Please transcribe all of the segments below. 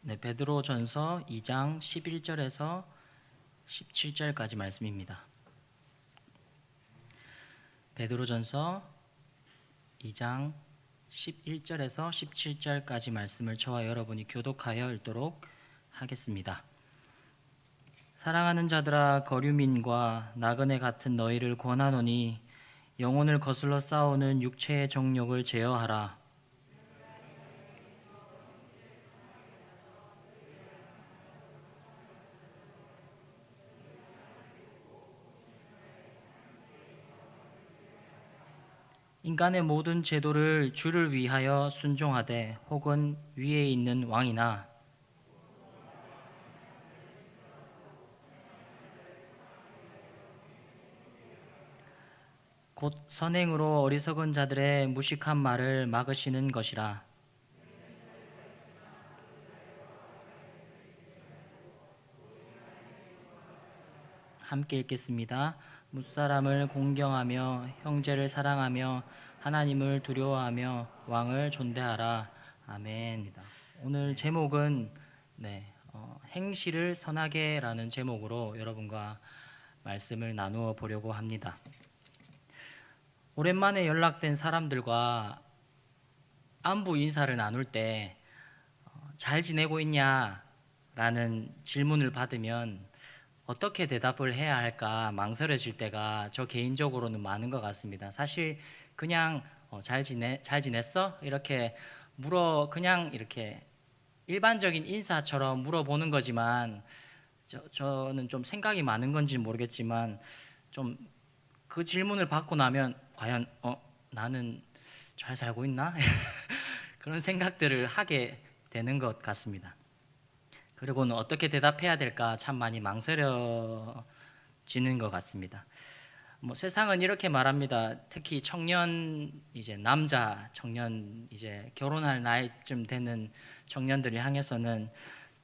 네, 베드로전서 2장 11절에서 17절까지 말씀입니다. 베드로전서 2장 11절에서 17절까지 말씀을 저와 여러분이 교독하여 읽도록 하겠습니다. 사랑하는 자들아, 거류민과 나그네 같은 너희를 권하노니 영혼을 거슬러 싸우는 육체의 정욕을 제어하라. 인간의 모든 제도를 주를 위하여 순종하되 혹은 위에 있는 왕이나 곧 선행으로 어리석은 자들의 무식한 말을 막으시는 것이라. 함께 읽겠습니다. 무사람을 공경하며 형제를 사랑하며 하나님을 두려워하며 왕을 존대하라. 아멘. 오늘 제목은 행실을 선하게라는 제목으로 여러분과 말씀을 나누어 보려고 합니다. 오랜만에 연락된 사람들과 안부 인사를 나눌 때 잘 지내고 있냐? 라는 질문을 받으면 어떻게 대답을 해야 할까 망설여질 때가 저 개인적으로는 많은 것 같습니다. 사실 그냥 잘 지냈어? 이렇게 그냥 이렇게 일반적인 인사처럼 물어보는 거지만 저는 좀 생각이 많은 건지 모르겠지만 좀 그 질문을 받고 나면 과연 나는 잘 살고 있나? 그런 생각들을 하게 되는 것 같습니다. 그리고는 어떻게 대답해야 될까 참 많이 망설여지는 것 같습니다. 세상은 이렇게 말합니다. 특히 남자 청년 결혼할 나이쯤 되는 청년들을 향해서는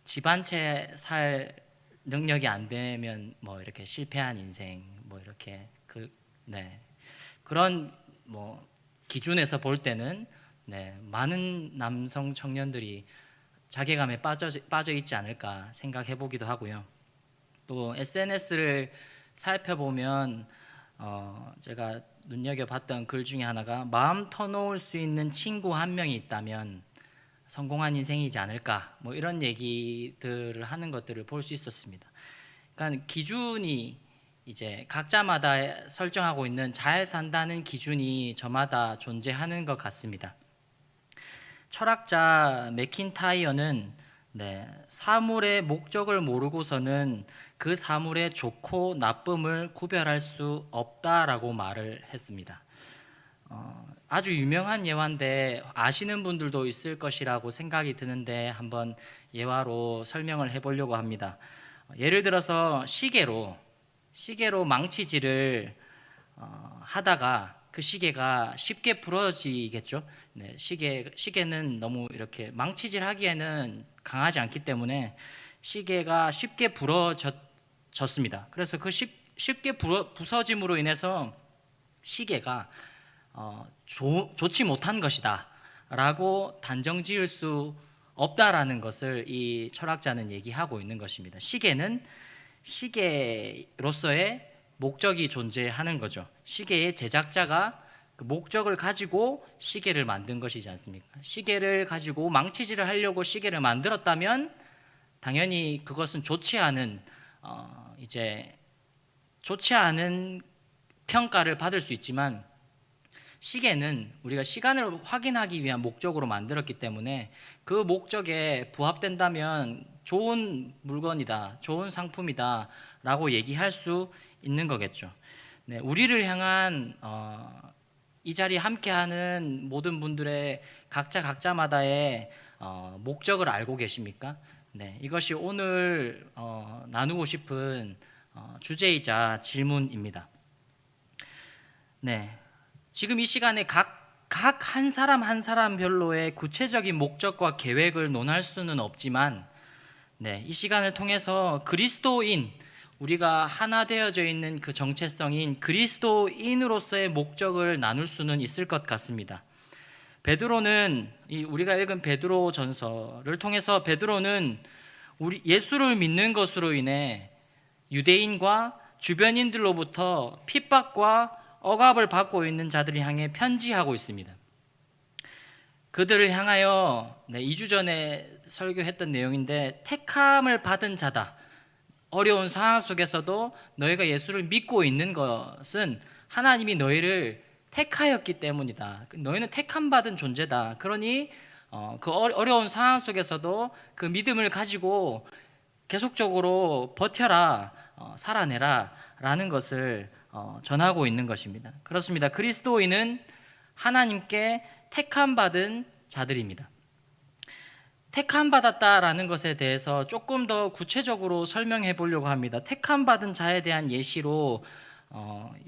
집 한 채 살 능력이 안 되면 이렇게 실패한 인생 이렇게 그런 기준에서 볼 때는 많은 남성 청년들이 자괴감에 빠져 있지 않을까 생각해 보기도 하고요. 또 SNS를 살펴보면 제가 눈여겨봤던 글 중에 하나가 마음 터놓을 수 있는 친구 한 명이 있다면 성공한 인생이지 않을까 이런 얘기들을 하는 것들을 볼 수 있었습니다. 그러니까 기준이 이제 각자마다 설정하고 있는 잘 산다는 기준이 저마다 존재하는 것 같습니다. 철학자 맥킨타이어는 사물의 목적을 모르고서는 그 사물의 좋고 나쁨을 구별할 수 없다라고 말을 했습니다. 아주 유명한 예화인데 아시는 분들도 있을 것이라고 생각이 드는데 한번 예화로 설명을 해보려고 합니다. 예를 들어서 시계로 망치질을 하다가 그 시계가 쉽게 부러지겠죠. 시계는 너무 이렇게 망치질하기에는 강하지 않기 때문에 시계가 쉽게 부러졌습니다. 그래서 그 쉽게 부서짐으로 인해서 시계가 좋지 못한 것이다 라고 단정 지을 수 없다라는 것을 이 철학자는 얘기하고 있는 것입니다. 시계는 시계로서의 목적이 존재하는 거죠. 시계의 제작자가 그 목적을 가지고 시계를 만든 것이지 않습니까? 시계를 가지고 망치질을 하려고 시계를 만들었다면 당연히 그것은 좋지 않은 평가를 받을 수 있지만 시계는 우리가 시간을 확인하기 위한 목적으로 만들었기 때문에 그 목적에 부합된다면 좋은 물건이다, 좋은 상품이다 라고 얘기할 수 있는 거겠죠. 우리를 향한 이 자리에 함께하는 모든 분들의 각자마다의 목적을 알고 계십니까? 이것이 오늘 나누고 싶은 주제이자 질문입니다. 지금 이 시간에 각 한 사람 한 사람별로의 구체적인 목적과 계획을 논할 수는 없지만 이 시간을 통해서 그리스도인, 우리가 하나 되어져 있는 그 정체성인 그리스도인으로서의 목적을 나눌 수는 있을 것 같습니다. 베드로는 우리가 읽은 베드로 전서를 통해서 베드로는 우리 예수를 믿는 것으로 인해 유대인과 주변인들로부터 핍박과 억압을 받고 있는 자들을 향해 편지하고 있습니다. 그들을 향하여 2주 전에 설교했던 내용인데, 택함을 받은 자다. 어려운 상황 속에서도 너희가 예수를 믿고 있는 것은 하나님이 너희를 택하였기 때문이다. 너희는 택함 받은 존재다. 그러니 그 어려운 상황 속에서도 그 믿음을 가지고 계속적으로 버텨라, 살아내라 라는 것을 전하고 있는 것입니다. 그렇습니다. 그리스도인은 하나님께 택함 받은 자들입니다. 택함 받았다라는 것에 대해서 조금 더 구체적으로 설명해 보려고 합니다. 택함 받은 자에 대한 예시로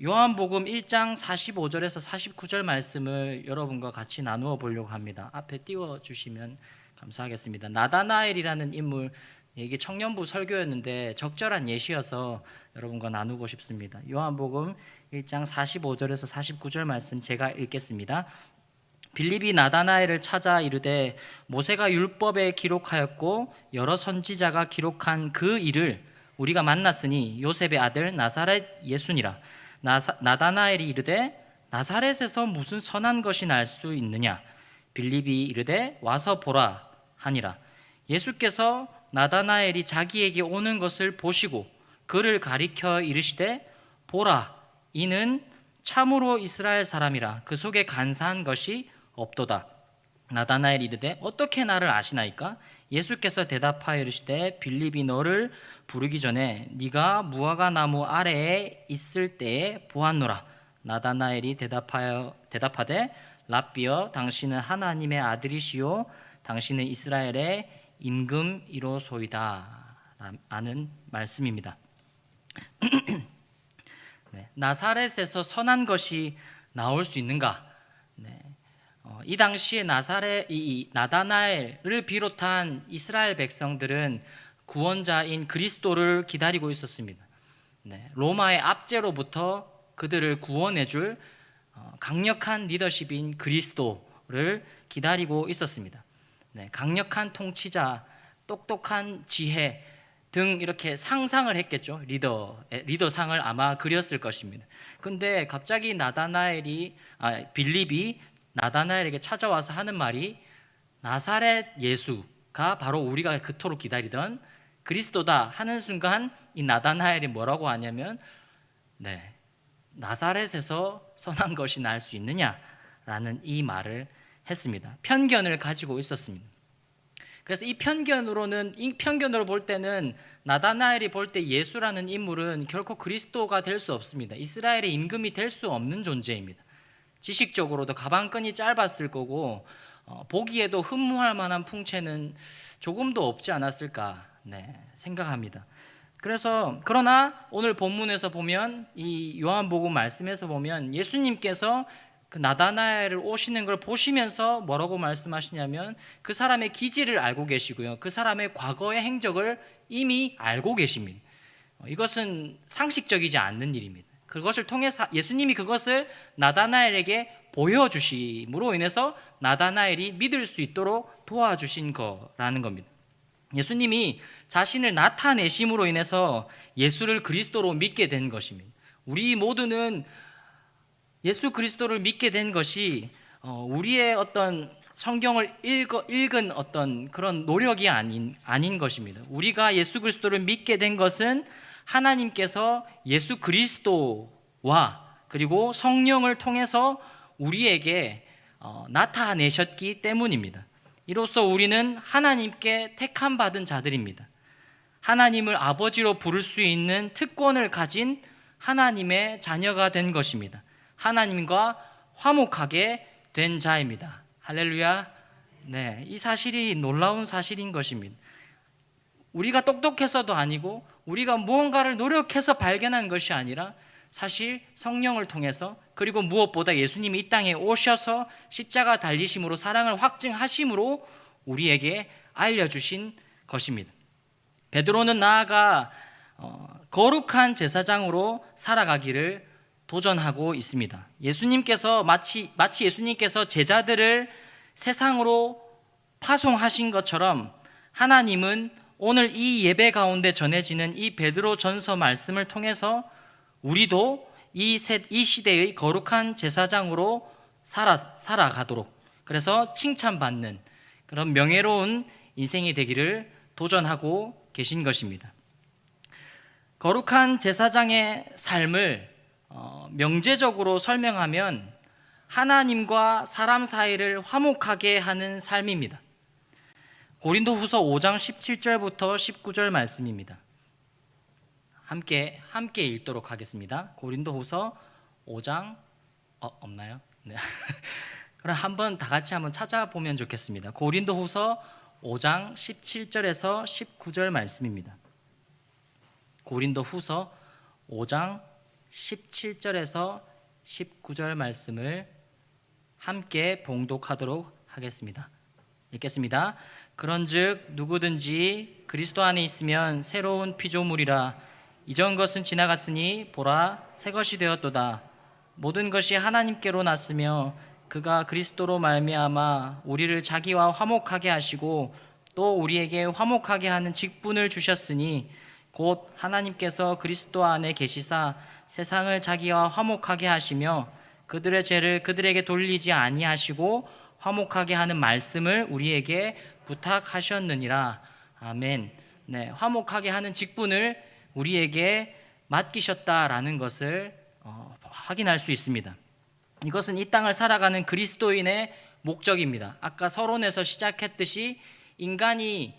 요한복음 1장 45절에서 49절 말씀을 여러분과 같이 나누어 보려고 합니다. 앞에 띄워주시면 감사하겠습니다. 나다나엘이라는 인물, 이게 청년부 설교였는데 적절한 예시여서 여러분과 나누고 싶습니다. 요한복음 1장 45절에서 49절 말씀 제가 읽겠습니다. 빌립이 나다나엘을 찾아 이르되 모세가 율법에 기록하였고 여러 선지자가 기록한 그 일을 우리가 만났으니 요셉의 아들 나사렛 예수니라. 나다나엘이 이르되 나사렛에서 무슨 선한 것이 날 수 있느냐. 빌립이 이르되 와서 보라 하니라. 예수께서 나다나엘이 자기에게 오는 것을 보시고 그를 가리켜 이르시되 보라, 이는 참으로 이스라엘 사람이라. 그 속에 간사한 것이 없도다. 나다나엘이 이르되 어떻게 나를 아시나이까? 예수께서 대답하여 이르시되 빌립이 너를 부르기 전에 네가 무화과 나무 아래에 있을 때에 보았노라. 나다나엘이 대답하되 랍비여, 당신은 하나님의 아들이시요 당신은 이스라엘의 임금이로소이다 라는 말씀입니다. 나사렛에서 선한 것이 나올 수 있는가? 이 당시에 나다나엘을 비롯한 이스라엘 백성들은 구원자인 그리스도를 기다리고 있었습니다. 로마의 압제로부터 그들을 구원해줄 강력한 리더십인 그리스도를 기다리고 있었습니다. 강력한 통치자, 똑똑한 지혜 등 이렇게 상상을 했겠죠. 리더상을 아마 그렸을 것입니다. 근데 갑자기 빌립이 나다나엘에게 찾아와서 하는 말이 나사렛 예수가 바로 우리가 그토록 기다리던 그리스도다 하는 순간 이 나다나엘이 뭐라고 하냐면 나사렛에서 선한 것이 날 수 있느냐라는 이 말을 했습니다. 편견을 가지고 있었습니다. 그래서 이 편견으로 볼 때는 나다나엘이 볼 때 예수라는 인물은 결코 그리스도가 될 수 없습니다. 이스라엘의 임금이 될 수 없는 존재입니다. 지식적으로도 가방끈이 짧았을 거고 보기에도 흠모할 만한 풍채는 조금도 없지 않았을까 생각합니다. 그러나 오늘 본문에서 보면, 이 요한복음 말씀에서 보면 예수님께서 그 나다나엘을 오시는 걸 보시면서 뭐라고 말씀하시냐면 그 사람의 기질을 알고 계시고요, 그 사람의 과거의 행적을 이미 알고 계십니다. 이것은 상식적이지 않는 일입니다. 그것을 통해서 예수님이 그것을 나다나엘에게 보여주심으로 인해서 나다나엘이 믿을 수 있도록 도와주신 거라는 겁니다. 예수님이 자신을 나타내심으로 인해서 예수를 그리스도로 믿게 된 것입니다. 우리 모두는 예수 그리스도를 믿게 된 것이 우리의 어떤 성경을 읽은 어떤 그런 노력이 아닌 것입니다. 우리가 예수 그리스도를 믿게 된 것은 하나님께서 예수 그리스도와 그리고 성령을 통해서 우리에게 나타내셨기 때문입니다. 이로써 우리는 하나님께 택함 받은 자들입니다. 하나님을 아버지로 부를 수 있는 특권을 가진 하나님의 자녀가 된 것입니다. 하나님과 화목하게 된 자입니다. 할렐루야. 이 사실이 놀라운 사실인 것입니다. 우리가 똑똑해서도 아니고 우리가 무언가를 노력해서 발견한 것이 아니라 사실 성령을 통해서, 그리고 무엇보다 예수님이 이 땅에 오셔서 십자가 달리심으로 사랑을 확증하심으로 우리에게 알려주신 것입니다. 베드로는 나아가 거룩한 제사장으로 살아가기를 도전하고 있습니다. 예수님께서 마치 예수님께서 제자들을 세상으로 파송하신 것처럼 하나님은 오늘 이 예배 가운데 전해지는 이 베드로 전서 말씀을 통해서 우리도 이 시대의 거룩한 제사장으로 살아가도록, 그래서 칭찬받는 그런 명예로운 인생이 되기를 도전하고 계신 것입니다. 거룩한 제사장의 삶을 명제적으로 설명하면 하나님과 사람 사이를 화목하게 하는 삶입니다. 고린도후서 5장 17절부터 19절 말씀입니다. 함께 읽도록 하겠습니다. 고린도후서 5장 없나요? 네. 그럼 다 같이 한번 찾아보면 좋겠습니다. 고린도후서 5장 17절에서 19절 말씀입니다. 고린도후서 5장 17절에서 19절 말씀을 함께 봉독하도록 하겠습니다. 읽겠습니다. 그런즉 누구든지 그리스도 안에 있으면 새로운 피조물이라. 이전 것은 지나갔으니 보라 새 것이 되었도다. 모든 것이 하나님께로 났으며 그가 그리스도로 말미암아 우리를 자기와 화목하게 하시고 또 우리에게 화목하게 하는 직분을 주셨으니 곧 하나님께서 그리스도 안에 계시사 세상을 자기와 화목하게 하시며 그들의 죄를 그들에게 돌리지 아니하시고 화목하게 하는 말씀을 우리에게 부탁하셨느니라. 아멘. 네, 화목하게 하는 직분을 우리에게 맡기셨다라는 것을 확인할 수 있습니다. 이것은 이 땅을 살아가는 그리스도인의 목적입니다. 아까 서론에서 시작했듯이 인간이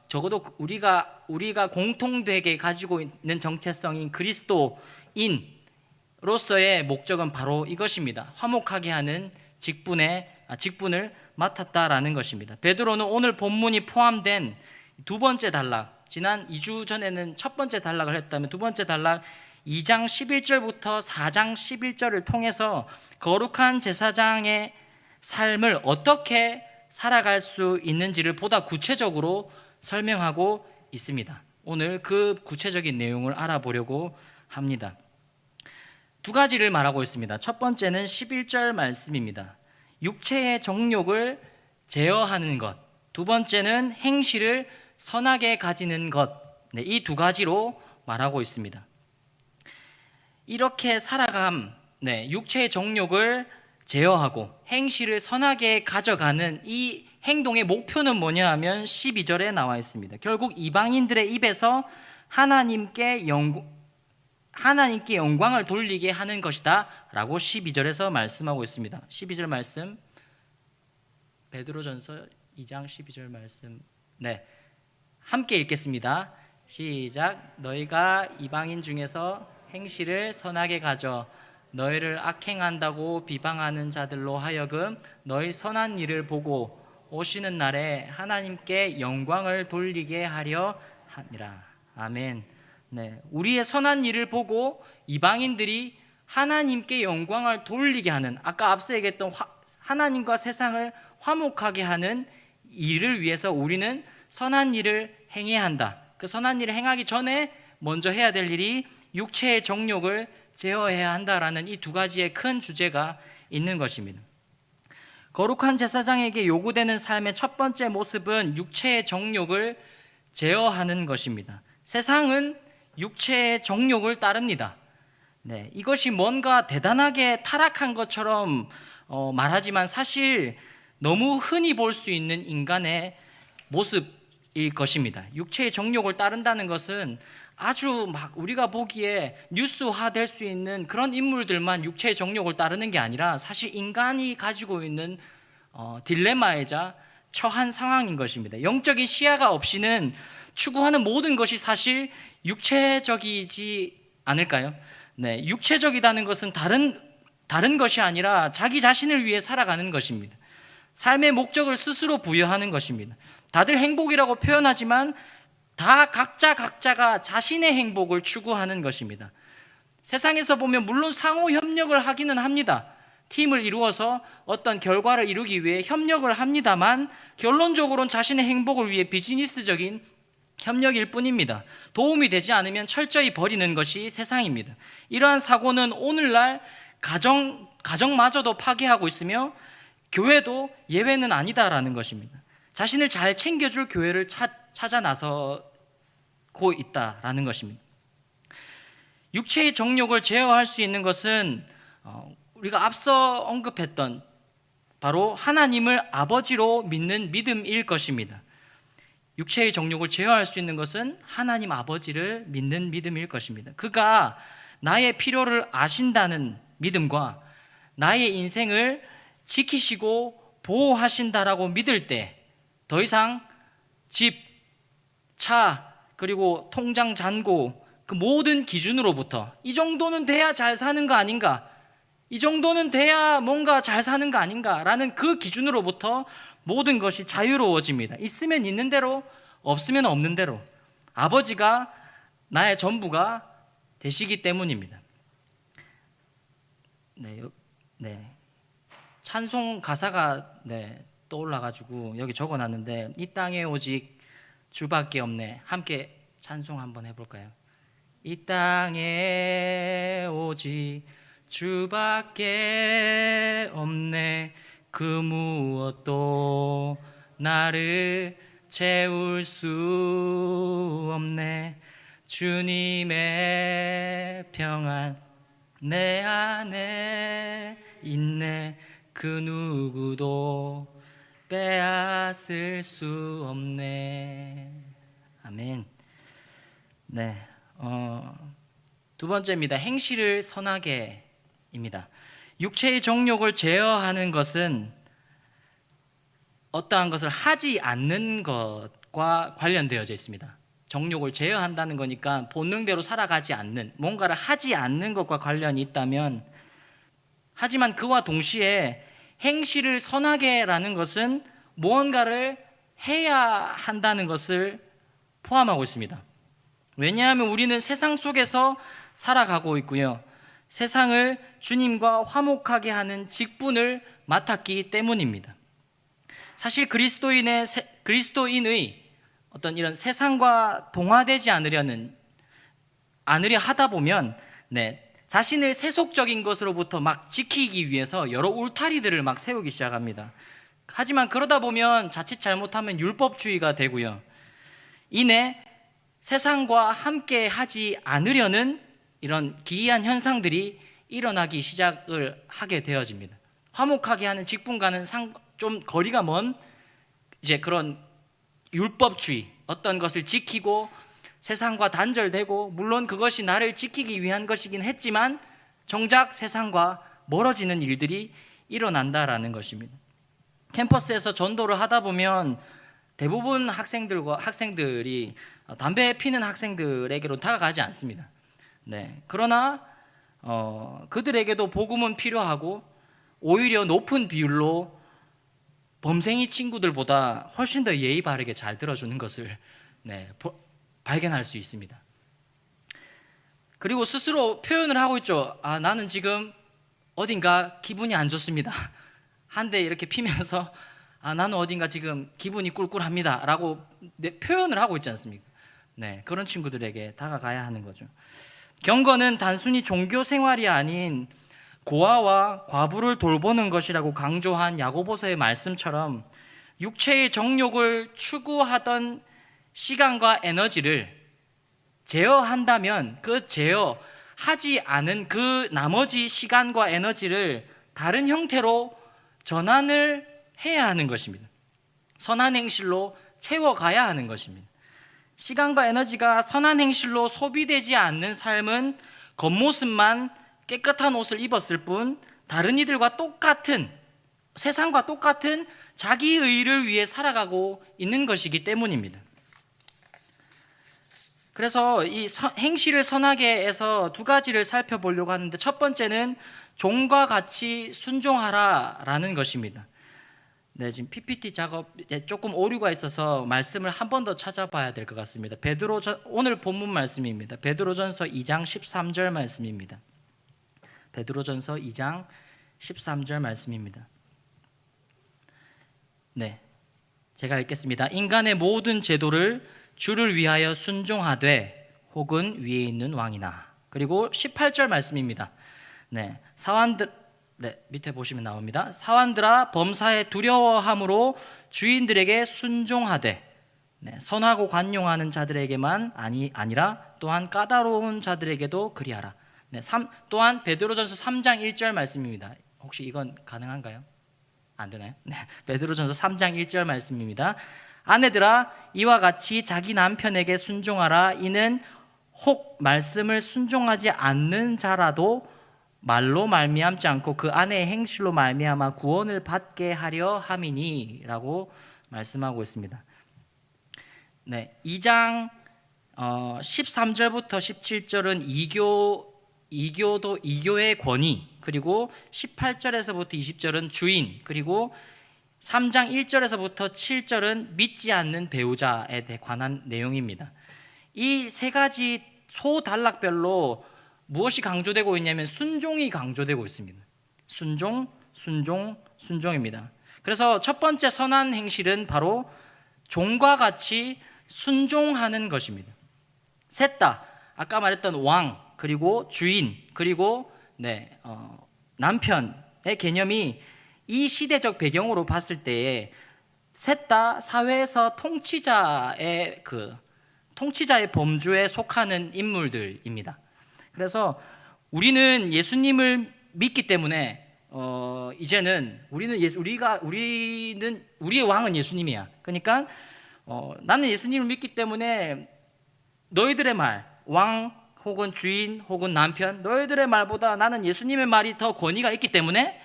적어도 우리가 공통되게 가지고 있는 정체성인 그리스도인으로서의 목적은 바로 이것입니다. 화목하게 하는 직분을 맡았다라는 것입니다. 베드로는 오늘 본문이 포함된 두 번째 단락, 지난 2주 전에는 첫 번째 단락을 했다면 두 번째 단락 2장 11절부터 4장 11절을 통해서 거룩한 제사장의 삶을 어떻게 살아갈 수 있는지를 보다 구체적으로 설명하고 있습니다. 오늘 그 구체적인 내용을 알아보려고 합니다. 두 가지를 말하고 있습니다. 첫 번째는 11절 말씀입니다. 육체의 정욕을 제어하는 것. 두 번째는 행실을 선하게 가지는 것. 이 두 가지로 말하고 있습니다. 이렇게 살아감, 육체의 정욕을 제어하고 행실을 선하게 가져가는 이 행동의 목표는 뭐냐 하면 12절에 나와 있습니다. 결국 이방인들의 입에서 하나님께 영광을 돌리게 하는 것이다 라고 12절에서 말씀하고 있습니다. 12절 말씀, 베드로전서 2장 12절 말씀, 함께 읽겠습니다. 시작. 너희가 이방인 중에서 행실을 선하게 가져 너희를 악행한다고 비방하는 자들로 하여금 너희 선한 일을 보고 오시는 날에 하나님께 영광을 돌리게 하려 함이라. 아멘. 우리의 선한 일을 보고 이방인들이 하나님께 영광을 돌리게 하는, 아까 앞서 얘기했던 하나님과 세상을 화목하게 하는 일을 위해서 우리는 선한 일을 행해야 한다. 그 선한 일을 행하기 전에 먼저 해야 될 일이 육체의 정욕을 제어해야 한다라는 이 두 가지의 큰 주제가 있는 것입니다. 거룩한 제사장에게 요구되는 삶의 첫 번째 모습은 육체의 정욕을 제어하는 것입니다. 세상은 육체의 정욕을 따릅니다. 이것이 뭔가 대단하게 타락한 것처럼 말하지만 사실 너무 흔히 볼 수 있는 인간의 모습일 것입니다. 육체의 정욕을 따른다는 것은 아주 우리가 보기에 뉴스화될 수 있는 그런 인물들만 육체의 정욕을 따르는 게 아니라 사실 인간이 가지고 있는 딜레마이자 처한 상황인 것입니다. 영적인 시야가 없이는 추구하는 모든 것이 사실 육체적이지 않을까요? 육체적이라는 것은 다른 것이 아니라 자기 자신을 위해 살아가는 것입니다. 삶의 목적을 스스로 부여하는 것입니다. 다들 행복이라고 표현하지만 다 각자가 자신의 행복을 추구하는 것입니다. 세상에서 보면 물론 상호 협력을 하기는 합니다. 팀을 이루어서 어떤 결과를 이루기 위해 협력을 합니다만 결론적으로는 자신의 행복을 위해 비즈니스적인 협력일 뿐입니다. 도움이 되지 않으면 철저히 버리는 것이 세상입니다. 이러한 사고는 오늘날 가정마저도 파괴하고 있으며 교회도 예외는 아니다라는 것입니다. 자신을 잘 챙겨줄 교회를 찾아 나서고 있다라는 것입니다. 육체의 정욕을 제어할 수 있는 것은 우리가 앞서 언급했던 바로 하나님을 아버지로 믿는 믿음일 것입니다. 육체의 정욕을 제어할 수 있는 것은 하나님 아버지를 믿는 믿음일 것입니다. 그가 나의 필요를 아신다는 믿음과 나의 인생을 지키시고 보호하신다라고 믿을 때 더 이상 집, 차, 그리고 통장 잔고 그 모든 기준으로부터 이 정도는 돼야 잘 사는 거 아닌가, 이 정도는 돼야 뭔가 잘 사는 거 아닌가 라는 그 기준으로부터 모든 것이 자유로워집니다. 있으면 있는 대로, 없으면 없는 대로 아버지가 나의 전부가 되시기 때문입니다. 네. 찬송 가사가 떠올라가지고 여기 적어놨는데, 이 땅에 오직 주밖에 없네. 함께 찬송 한번 해볼까요? 이 땅에 오직 주밖에 없네. 그 무엇도 나를 채울 수 없네. 주님의 평안 내 안에 있네. 그 누구도 빼앗을 수 없네. 아멘. 네, 두 번째입니다. 행실을 선하게입니다. 육체의 정욕을 제어하는 것은 어떠한 것을 하지 않는 것과 관련되어져 있습니다. 정욕을 제어한다는 거니까 본능대로 살아가지 않는, 뭔가를 하지 않는 것과 관련이 있다면, 하지만 그와 동시에 행실을 선하게라는 것은 무언가를 해야 한다는 것을 포함하고 있습니다. 왜냐하면 우리는 세상 속에서 살아가고 있고요, 세상을 주님과 화목하게 하는 직분을 맡았기 때문입니다. 사실 그리스도인의 어떤 이런 세상과 동화되지 않으려 하다 보면 자신을 세속적인 것으로부터 막 지키기 위해서 여러 울타리들을 막 세우기 시작합니다. 하지만 그러다 보면 자칫 잘못하면 율법주의가 되고요, 이내 세상과 함께 하지 않으려는 이런 기이한 현상들이 일어나기 시작을 하게 되어집니다. 화목하게 하는 직분과는 좀 거리가 먼 이제 그런 율법주의, 어떤 것을 지키고 세상과 단절되고, 물론 그것이 나를 지키기 위한 것이긴 했지만 정작 세상과 멀어지는 일들이 일어난다라는 것입니다. 캠퍼스에서 전도를 하다 보면 대부분 학생들이 담배 피는 학생들에게로 다가가지 않습니다. 그러나 그들에게도 복음은 필요하고, 오히려 높은 비율로 범생이 친구들보다 훨씬 더 예의 바르게 잘 들어주는 것을 발견할 수 있습니다. 그리고 스스로 표현을 하고 있죠. 나는 지금 어딘가 기분이 안 좋습니다. 한 대 이렇게 피면서 나는 어딘가 지금 기분이 꿀꿀합니다 라고 표현을 하고 있지 않습니까? 그런 친구들에게 다가가야 하는 거죠. 경건은 단순히 종교 생활이 아닌 고아와 과부를 돌보는 것이라고 강조한 야고보서의 말씀처럼, 육체의 정욕을 추구하던 시간과 에너지를 제어한다면 그 제어하지 않은 그 나머지 시간과 에너지를 다른 형태로 전환을 해야 하는 것입니다. 선한 행실로 채워가야 하는 것입니다. 시간과 에너지가 선한 행실로 소비되지 않는 삶은 겉모습만 깨끗한 옷을 입었을 뿐 다른 이들과 똑같은, 세상과 똑같은 자기의를 위해 살아가고 있는 것이기 때문입니다. 그래서 이 행실을 선하게에서 두 가지를 살펴보려고 하는데, 첫 번째는 종과 같이 순종하라라는 것입니다. 지금 PPT 작업에 조금 오류가 있어서 말씀을 한 번 더 찾아봐야 될 것 같습니다. 오늘 본문 말씀입니다. 베드로전서 2장 13절 말씀입니다. 베드로전서 2장 13절 말씀입니다. 제가 읽겠습니다. 인간의 모든 제도를 주를 위하여 순종하되 혹은 위에 있는 왕이나. 그리고 18절 말씀입니다. 네, 밑에 보시면 나옵니다. 사환들아 범사에 두려워함으로 주인들에게 순종하되, 네, 선하고 관용하는 자들에게만 아니라 또한 까다로운 자들에게도 그리하라. 네, 또한 베드로전서 3장 1절 말씀입니다. 혹시 이건 가능한가요? 안 되나요? 네, 베드로전서 3장 1절 말씀입니다. 아내들아 이와 같이 자기 남편에게 순종하라. 이는 혹 말씀을 순종하지 않는 자라도 말로 말미암지 않고 그 아내의 행실로 말미암아 구원을 받게 하려 함이니 라고 말씀하고 있습니다. 네, 2장 13절부터 17절은 이교의 권위, 그리고 18절에서부터 20절은 주인, 그리고 3장 1절에서부터 7절은 믿지 않는 배우자에 관한 내용입니다. 이 세 가지 소단락별로 무엇이 강조되고 있냐면 순종이 강조되고 있습니다. 순종입니다. 그래서 첫 번째 선한 행실은 바로 종과 같이 순종하는 것입니다. 셋 다 아까 말했던 왕, 그리고 주인, 그리고 남편의 개념이 이 시대적 배경으로 봤을 때에 셋 다 사회에서 통치자의 범주에 속하는 인물들입니다. 그래서 우리는 예수님을 믿기 때문에 이제는 우리의 왕은 예수님이야. 그러니까 나는 예수님을 믿기 때문에 너희들의 말, 왕 혹은 주인 혹은 남편, 너희들의 말보다 나는 예수님의 말이 더 권위가 있기 때문에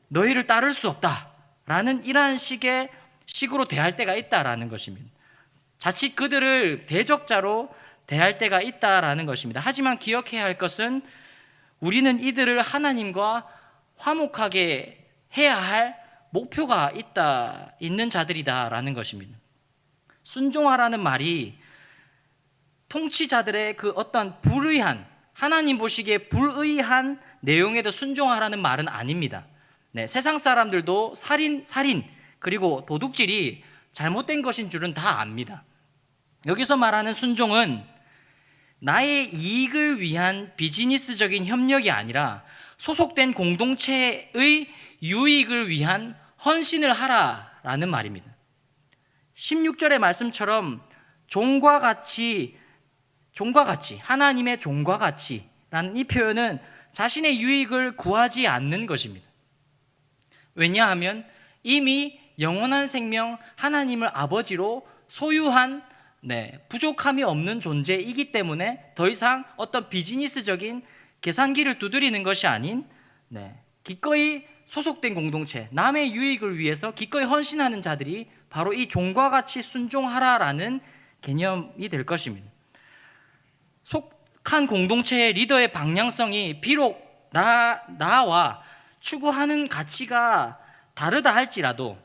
너희를 따를 수 없다라는 이러한 식으로 대할 때가 있다라는 것입니다. 자칫 그들을 대적자로 대할 때가 있다라는 것입니다. 하지만 기억해야 할 것은 우리는 이들을 하나님과 화목하게 해야 할 목표가 있는 자들이다라는 것입니다. 순종하라는 말이 통치자들의 그 어떤 불의한, 하나님 보시기에 불의한 내용에도 순종하라는 말은 아닙니다. 네, 세상 사람들도 살인 그리고 도둑질이 잘못된 것인 줄은 다 압니다. 여기서 말하는 순종은 나의 이익을 위한 비즈니스적인 협력이 아니라 소속된 공동체의 유익을 위한 헌신을 하라라는 말입니다. 16절의 말씀처럼 종과 같이 하나님의 종과 같이라는 이 표현은 자신의 유익을 구하지 않는 것입니다. 왜냐하면 이미 영원한 생명 하나님을 아버지로 소유한 부족함이 없는 존재이기 때문에 더 이상 어떤 비즈니스적인 계산기를 두드리는 것이 아닌 기꺼이 소속된 공동체, 남의 유익을 위해서 기꺼이 헌신하는 자들이 바로 이 종과 같이 순종하라라는 개념이 될 것입니다. 속한 공동체의 리더의 방향성이 비록 나와 추구하는 가치가 다르다 할지라도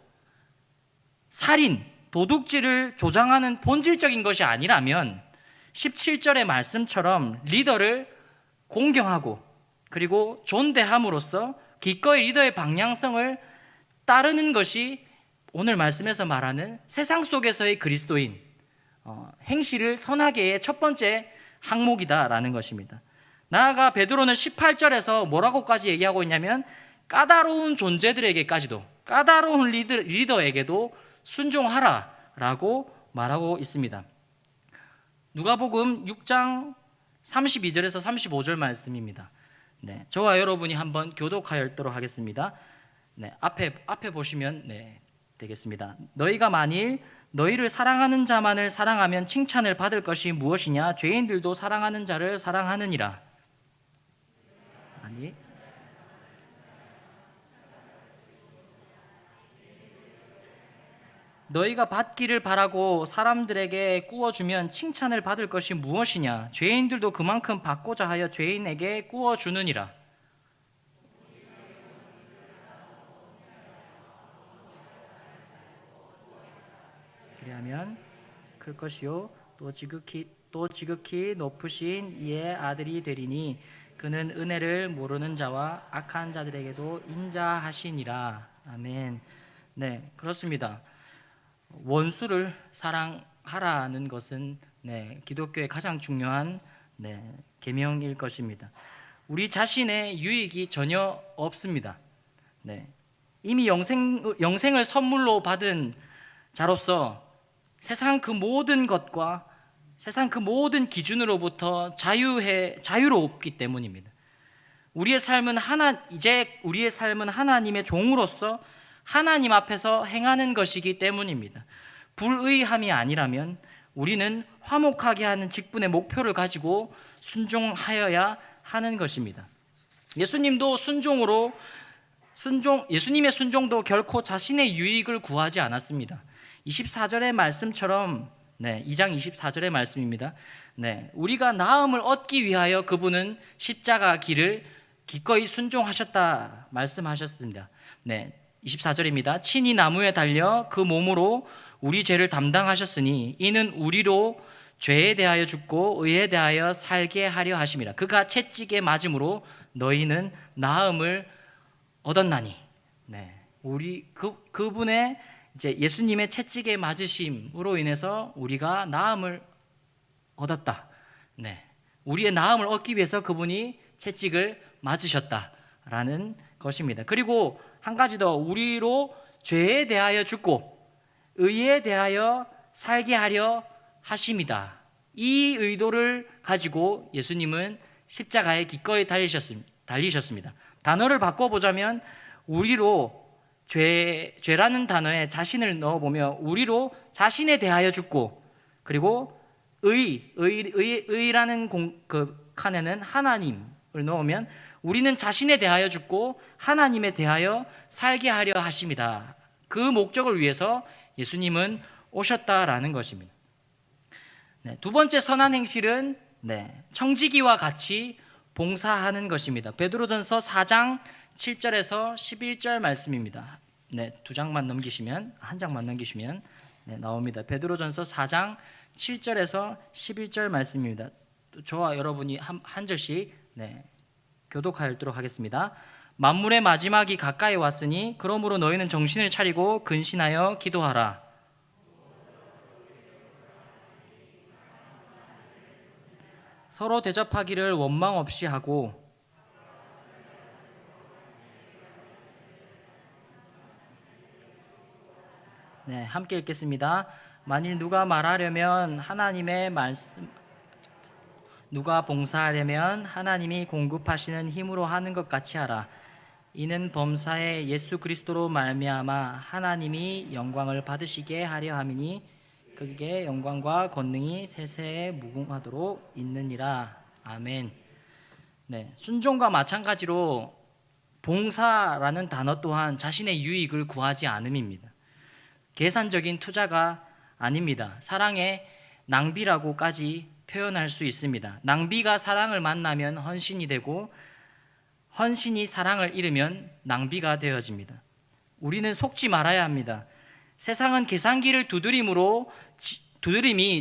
살인, 도둑질을 조장하는 본질적인 것이 아니라면 17절의 말씀처럼 리더를 공경하고 그리고 존대함으로써 기꺼이 리더의 방향성을 따르는 것이 오늘 말씀에서 말하는 세상 속에서의 그리스도인, 행실을 선하게의 첫 번째 항목이다라는 것입니다. 나아가 베드로는 18절에서 뭐라고까지 얘기하고 있냐면 까다로운 존재들에게까지도, 까다로운 리더에게도 순종하라라고 말하고 있습니다. 누가복음 6장 32절에서 35절 말씀입니다. 저와 여러분이 한번 교독하여 읽도록 하겠습니다. 앞에 보시면 되겠습니다. 너희가 만일 너희를 사랑하는 자만을 사랑하면 칭찬을 받을 것이 무엇이냐? 죄인들도 사랑하는 자를 사랑하느니라. 아니, 너희가 받기를 바라고 사람들에게 꾸어주면 칭찬을 받을 것이 무엇이냐? 죄인들도 그만큼 받고자 하여 죄인에게 꾸어주느니라. 그리하면 클 것이요 또 지극히 높으신 이의 아들이 되리니 그는 은혜를 모르는 자와 악한 자들에게도 인자하시니라. 아멘. 네, 그렇습니다. 원수를 사랑하라는 것은 기독교의 가장 중요한 계명일 것입니다. 우리 자신의 유익이 전혀 없습니다. 네. 이미 영생을 선물로 받은 자로서 세상 그 모든 것과 세상 그 모든 기준으로부터 자유롭기 때문입니다. 이제 우리의 삶은 하나님의 종으로서 하나님 앞에서 행하는 것이기 때문입니다. 불의함이 아니라면 우리는 화목하게 하는 직분의 목표를 가지고 순종하여야 하는 것입니다. 예수님의 순종도 결코 자신의 유익을 구하지 않았습니다. 24절의 말씀처럼 2장 24절의 말씀입니다. 우리가 나음을 얻기 위하여 그분은 십자가 길을 기꺼이 순종하셨다 말씀하셨습니다. 24절입니다. 친히 나무에 달려 그 몸으로 우리 죄를 담당하셨으니 이는 우리로 죄에 대하여 죽고 의에 대하여 살게 하려 하심이라. 그가 채찍에 맞음으로 너희는 나음을 얻었나니. 그분의 이제 예수님의 채찍에 맞으심으로 인해서 우리가 나음을 얻었다. 우리의 나음을 얻기 위해서 그분이 채찍을 맞으셨다라는 것입니다. 그리고 한 가지 더, 우리로 죄에 대하여 죽고 의에 대하여 살게 하려 하심이다. 이 의도를 가지고 예수님은 십자가에 기꺼이 달리셨습니다. 단어를 바꿔보자면 우리로 죄라는 단어에 자신을 넣어보면 우리로 자신에 대하여 죽고, 그리고 의라는 그 칸에는 하나님을 넣으면 우리는 자신에 대하여 죽고 하나님에 대하여 살게 하려 하심이다. 그 목적을 위해서 예수님은 오셨다라는 것입니다. 두 번째 선한 행실은 청지기와 같이 봉사하는 것입니다. 베드로전서 4장 7절에서 11절 말씀입니다. 한 장만 넘기시면 나옵니다. 베드로전서 4장 7절에서 11절 말씀입니다. 저와 여러분이 한 절씩 교독하도록 하겠습니다. 만물의 마지막이 가까이 왔으니 그러므로 너희는 정신을 차리고 근신하여 기도하라. 서로 대접하기를 원망 없이 하고 함께 읽겠습니다. 만일 누가 봉사하려면 하나님이 공급하시는 힘으로 하는 것 같이 하라. 이는 범사에 예수 그리스도로 말미암아 하나님이 영광을 받으시게 하려 함이니 그에게 영광과 권능이 세세에 무궁하도록 있느니라. 아멘. 순종과 마찬가지로 봉사라는 단어 또한 자신의 유익을 구하지 않음입니다. 계산적인 투자가 아닙니다. 사랑의 낭비라고까지 표현할 수 있습니다. 낭비가 사랑을 만나면 헌신이 되고 헌신이 사랑을 잃으면 낭비가 되어집니다. 우리는 속지 말아야 합니다. 세상은 계산기를 두드림이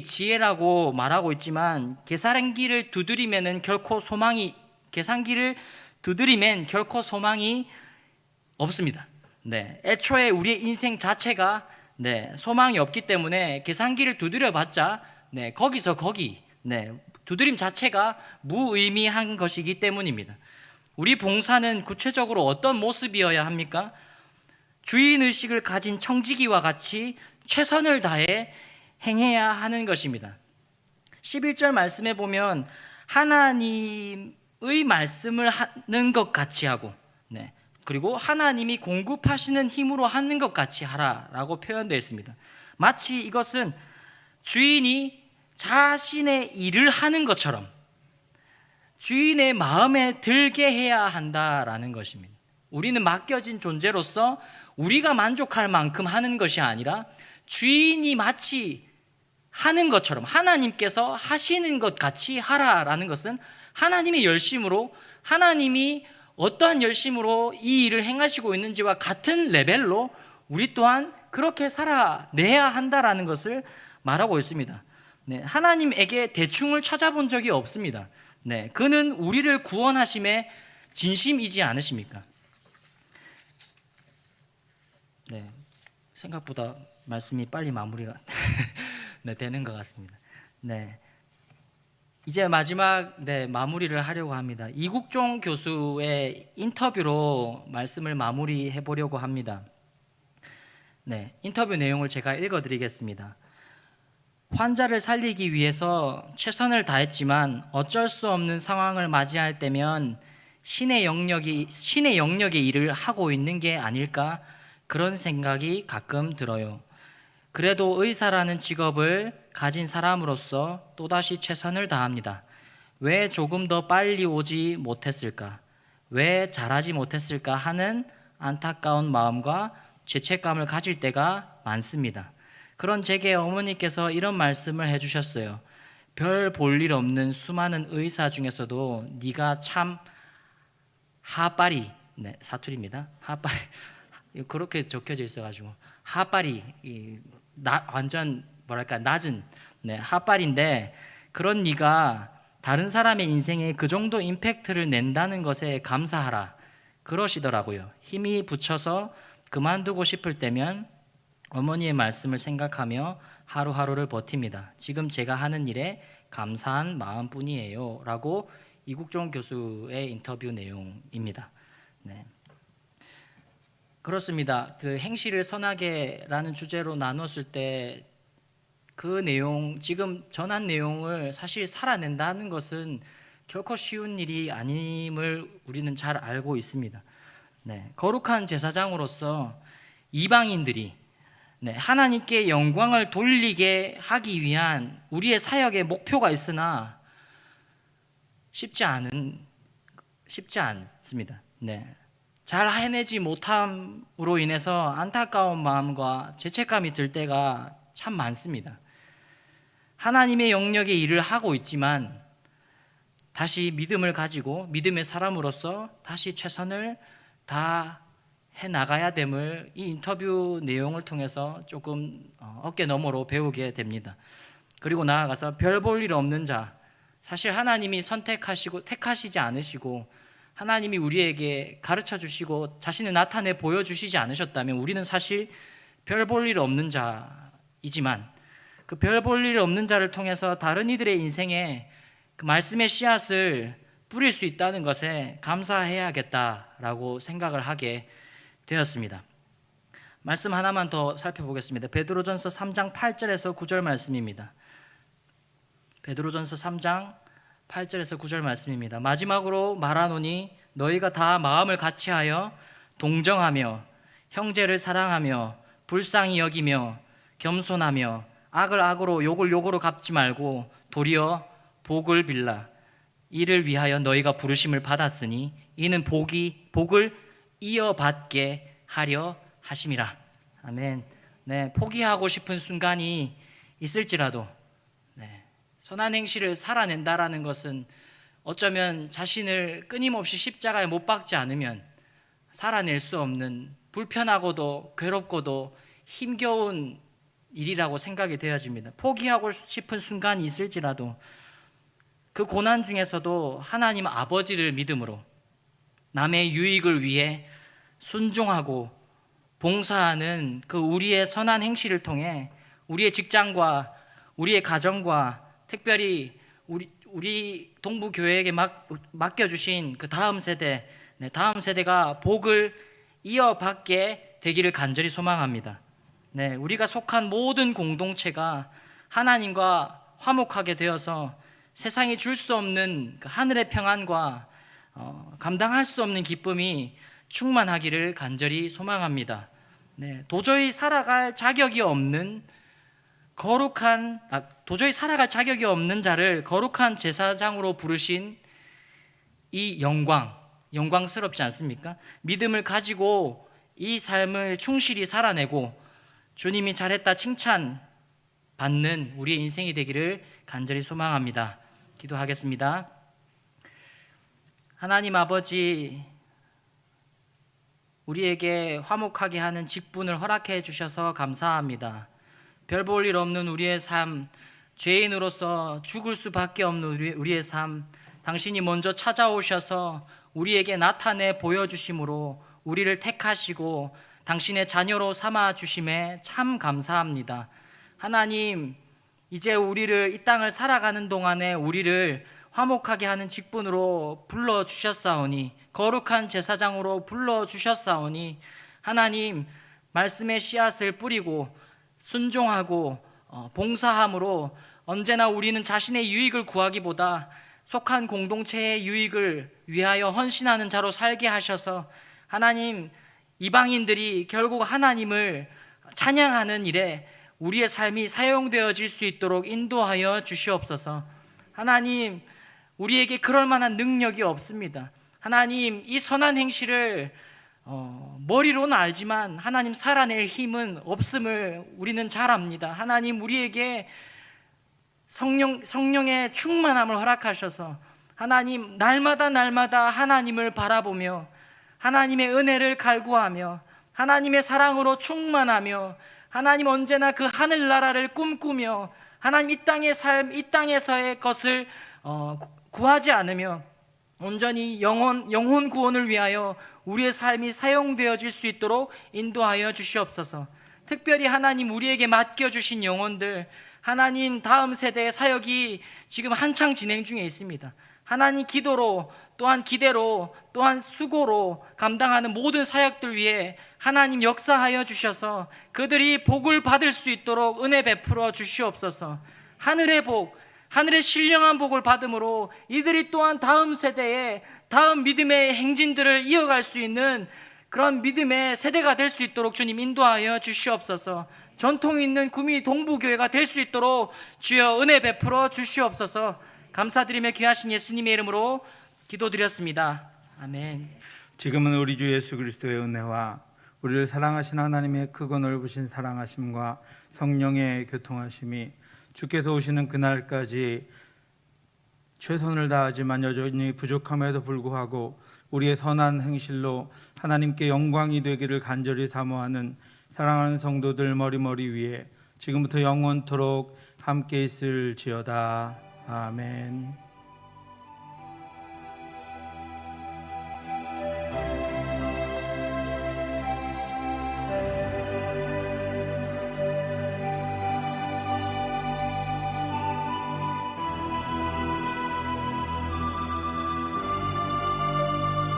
지혜라고 말하고 있지만 계산기를 두드리면 결코 소망이 없습니다. 애초에 우리의 인생 자체가 소망이 없기 때문에 계산기를 두드려봤자 거기서 거기 두드림 자체가 무의미한 것이기 때문입니다. 우리 봉사는 구체적으로 어떤 모습이어야 합니까? 주인의식을 가진 청지기와 같이 최선을 다해 행해야 하는 것입니다. 11절 말씀에 보면 하나님의 말씀을 하는 것 같이 하고 그리고 하나님이 공급하시는 힘으로 하는 것 같이 하라라고 표현되어 있습니다. 마치 이것은 주인이 자신의 일을 하는 것처럼 주인의 마음에 들게 해야 한다라는 것입니다. 우리는 맡겨진 존재로서 우리가 만족할 만큼 하는 것이 아니라 주인이 마치 하는 것처럼 하나님께서 하시는 것 같이 하라라는 것은 하나님의 열심으로, 하나님이 어떠한 열심으로 이 일을 행하시고 있는지와 같은 레벨로 우리 또한 그렇게 살아내야 한다라는 것을 말하고 있습니다. 하나님에게 대충을 찾아본 적이 없습니다. 그는 우리를 구원하심에 진심이지 않으십니까? 생각보다 말씀이 빨리 마무리가 되는 것 같습니다. 이제 마지막 마무리를 하려고 합니다. 이국종 교수의 인터뷰로 말씀을 마무리해 보려고 합니다. 인터뷰 내용을 제가 읽어드리겠습니다. 환자를 살리기 위해서 최선을 다했지만 어쩔 수 없는 상황을 맞이할 때면 신의 영역의 일을 하고 있는 게 아닐까, 그런 생각이 가끔 들어요. 그래도 의사라는 직업을 가진 사람으로서 또다시 최선을 다합니다. 왜 조금 더 빨리 오지 못했을까? 왜 잘하지 못했을까 하는 안타까운 마음과 죄책감을 가질 때가 많습니다. 그런 제게 어머니께서 이런 말씀을 해주셨어요. 별 볼 일 없는 수많은 의사 중에서도 네가 참 하빠리, 사투리입니다. 하빠리, 그렇게 적혀져 있어가지고 하빠리, 완전 낮은 하빠리인데, 그런 네가 다른 사람의 인생에 그 정도 임팩트를 낸다는 것에 감사하라, 그러시더라고요. 힘이 붙여서 그만두고 싶을 때면 어머니의 말씀을 생각하며 하루하루를 버팁니다. 지금 제가 하는 일에 감사한 마음뿐이에요 라고 이국종 교수의 인터뷰 내용입니다. 그렇습니다. 그 행실을 선하게라는 주제로 나눴을 때 그 내용, 지금 전한 내용을 사실 살아낸다는 것은 결코 쉬운 일이 아님을 우리는 잘 알고 있습니다. 거룩한 제사장으로서 이방인들이 하나님께 영광을 돌리게 하기 위한 우리의 사역의 목표가 있으나 쉽지 않습니다. 잘 해내지 못함으로 인해서 안타까운 마음과 죄책감이 들 때가 참 많습니다. 하나님의 영역의 일을 하고 있지만 다시 믿음을 가지고 믿음의 사람으로서 다시 최선을 다해 나가야 됨을 이 인터뷰 내용을 통해서 조금 어깨 너머로 배우게 됩니다. 그리고 나아가서 별 볼 일 없는 자, 사실 하나님이 선택하시고 택하시지 않으시고 하나님이 우리에게 가르쳐 주시고 자신을 나타내 보여주시지 않으셨다면 우리는 사실 별 볼 일 없는 자이지만, 그 별 볼 일 없는 자를 통해서 다른 이들의 인생에 그 말씀의 씨앗을 뿌릴 수 있다는 것에 감사해야겠다라고 생각을 하게 되었습니다. 말씀 하나만 더 살펴보겠습니다. 베드로전서 3장 8절에서 9절 말씀입니다. 베드로전서 3장 8절에서 9절 말씀입니다. 마지막으로 말하노니 너희가 다 마음을 같이하여 동정하며 형제를 사랑하며 불쌍히 여기며 겸손하며 악을 악으로 욕을 욕으로 갚지 말고 도리어 복을 빌라. 이를 위하여 너희가 부르심을 받았으니 이는 복을 이어받게 하려 하심이라. 아멘. 포기하고 싶은 순간이 있을지라도 선한 행실을 살아낸다라는 것은 어쩌면 자신을 끊임없이 십자가에 못 박지 않으면 살아낼 수 없는 불편하고도 괴롭고도 힘겨운 일이라고 생각이 되어집니다. 포기하고 싶은 순간이 있을지라도 그 고난 중에서도 하나님 아버지를 믿음으로 남의 유익을 위해 순종하고 봉사하는 그 우리의 선한 행실을 통해 우리의 직장과 우리의 가정과 특별히 우리 동부교회에게 맡겨주신 그 다음 세대가 복을 이어받게 되기를 간절히 소망합니다. 우리가 속한 모든 공동체가 하나님과 화목하게 되어서 세상이 줄 수 없는 그 하늘의 평안과 감당할 수 없는 기쁨이 충만하기를 간절히 소망합니다. 도저히 살아갈 자격이 없는 자를 거룩한 제사장으로 부르신 이 영광스럽지 않습니까? 믿음을 가지고 이 삶을 충실히 살아내고 주님이 잘했다 칭찬받는 우리의 인생이 되기를 간절히 소망합니다. 기도하겠습니다. 하나님 아버지, 우리에게 화목하게 하는 직분을 허락해 주셔서 감사합니다. 별 볼 일 없는 우리의 삶, 죄인으로서 죽을 수밖에 없는 우리의 삶, 당신이 먼저 찾아오셔서 우리에게 나타내 보여주심으로 우리를 택하시고 당신의 자녀로 삼아 주심에 참 감사합니다. 하나님, 이제 우리를 이 땅을 살아가는 동안에 우리를 화목하게 하는 직분으로 불러주셨사오니, 거룩한 제사장으로 불러주셨사오니, 하나님 말씀의 씨앗을 뿌리고 순종하고 봉사함으로 언제나 우리는 자신의 유익을 구하기보다 속한 공동체의 유익을 위하여 헌신하는 자로 살게 하셔서 하나님, 이방인들이 결국 하나님을 찬양하는 일에 우리의 삶이 사용되어질 수 있도록 인도하여 주시옵소서. 하나님, 우리에게 그럴 만한 능력이 없습니다. 하나님, 이 선한 행실을 머리로는 알지만 하나님 살아낼 힘은 없음을 우리는 잘 압니다. 하나님, 우리에게 성령의 충만함을 허락하셔서 하나님, 날마다 하나님을 바라보며 하나님의 은혜를 갈구하며 하나님의 사랑으로 충만하며 하나님 언제나 그 하늘나라를 꿈꾸며 하나님 이 땅의 삶, 이 땅에서의 것을 구하지 않으며 온전히 영혼 구원을 위하여 우리의 삶이 사용되어질 수 있도록 인도하여 주시옵소서. 특별히 하나님, 우리에게 맡겨주신 영혼들, 하나님 다음 세대의 사역이 지금 한창 진행 중에 있습니다. 하나님, 기도로 또한 기대로 또한 수고로 감당하는 모든 사역들 위해 하나님 역사하여 주셔서 그들이 복을 받을 수 있도록 은혜 베풀어 주시옵소서. 하늘의 복, 하늘의 신령한 복을 받음으로 이들이 또한 다음 세대에 다음 믿음의 행진들을 이어갈 수 있는 그런 믿음의 세대가 될 수 있도록 주님 인도하여 주시옵소서. 전통 있는 구미 동부교회가 될 수 있도록 주여 은혜 베풀어 주시옵소서. 감사드리며 귀하신 예수님의 이름으로 기도드렸습니다. 아멘. 지금은 우리 주 예수 그리스도의 은혜와 우리를 사랑하신 하나님의 크고 넓으신 사랑하심과 성령의 교통하심이 주께서 오시는 그날까지 최선을 다하지만 여전히 부족함에도 불구하고 우리의 선한 행실로 하나님께 영광이 되기를 간절히 사모하는 사랑하는 성도들 머리머리 위에 지금부터 영원토록 함께 있을지어다. 아멘.